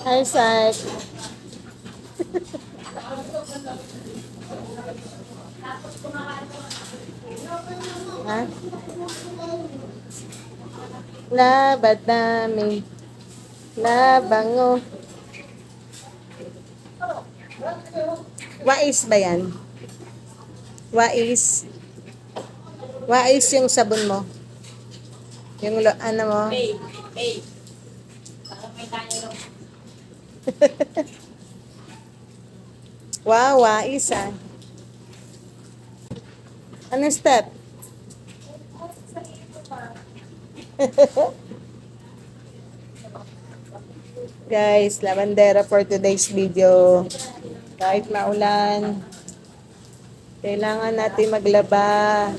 Hi, Sai. Ha? Labad namin. Labango. Wais ba yan? Wais. Wais yung sabon mo. Yung ano mo. Hey. Parang may tayo lang. Wow, wais ah. Ano step? Guys, lavandera for today's video. Kahit maulan, kailangan natin maglaba.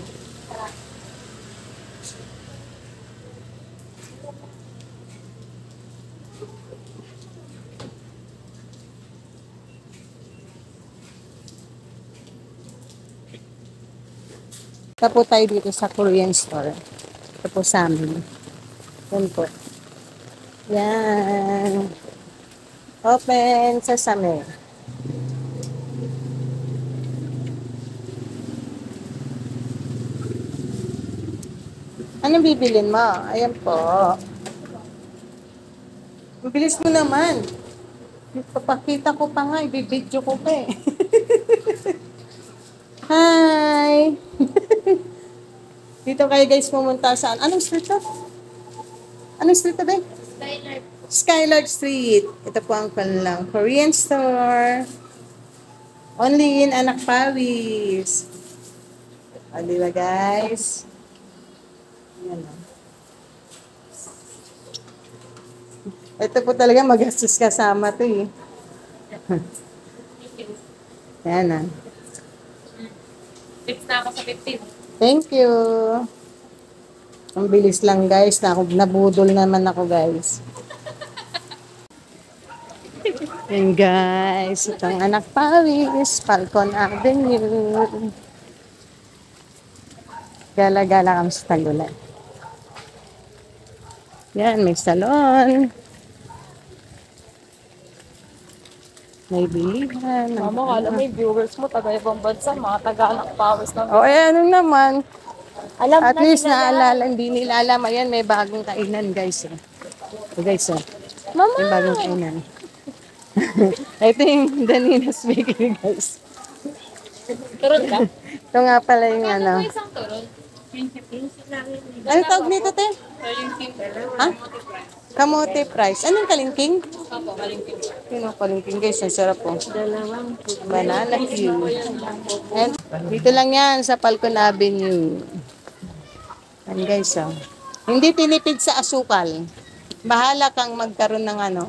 Ito po tayo dito sa Korean store. Ito po sa amin. Yan po. Yan. Open sesame. Anong bibilin mo? Ayan po. Ang bilis mo naman. Papakita ko pa nga. Ibibidyo ko pa eh. Hi! Dito kayo guys pumunta saan? Anong street to? Anong street to ba? Skylark Street. Ito po ang kanilang Korean store. Only in Anak Pawis. O, diba guys? Yan o. Ito po talaga magastos kasama to eh. Yan o. Fix na ako sa 15. Thank you. Ang bilis lang guys. Nabudol naman ako guys. Yan guys. Itong Anak Pawis. Falcon Avenue. Gala-gala kami sa Tagulan. Yan. May salon. May bilihan. Mama, kala mo yung viewers mo, taga-ibang bansa, mga taga-Anak Pawis na. O, ano naman. Alam At na least nila naalala, hindi nila alam. Ayan, may bagong kainan, guys. Guys, Mama! may bagong kainan. Ito yung Danina's Bakery, guys. Turon ka? Ito nga pala yung ano. Ano isang turon? 20 lang yun. Ano tawag nito, te? So yung timber, Ha? Kamote price. Anong kalingking? Opo, kalingking. Yun ang kalingking, guys. Ang sarap po. Dalawang Banana Q. And dito lang yan sa Falcon Avenue. Yan guys, oh. Hindi tinipid sa asukal. Bahala kang magkaroon ng ano.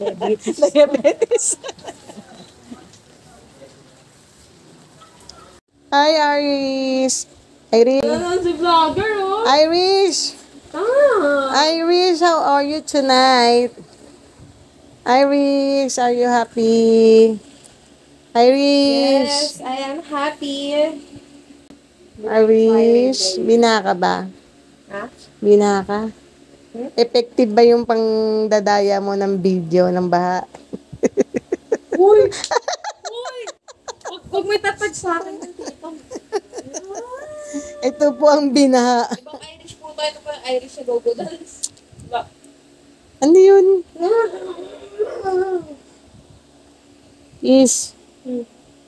Diabetes. Hi, Iris. Iris. Ano si vlogger, oh? Iris. Iris, how are you tonight? Iris, are you happy? Iris. Yes, I am happy. Iris, binaka ba? Ha? Binaka? Effective ba yung pangdadaya mo ng video ng baha? Uy! Uy! Huwag may tatag sa akin dito. Ito po ang binaha. Ibang Irish po tayo. Ito pa yung Irish sa go-go dance. Diba? Ano yun? Is,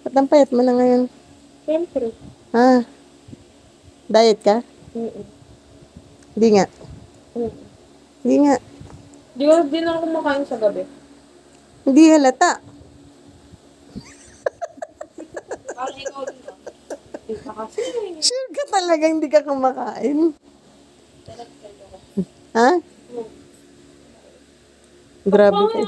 ba't ang payat mo na ngayon? Siyempre. Ha? Diet ka? Hindi nga. Hindi nga. Di na ako kumakain sa gabi. Hindi halata. Parang ikaw din lang. Di pa kasi. Sure ka talaga hindi ka kumakain? Ha? Grabe ka.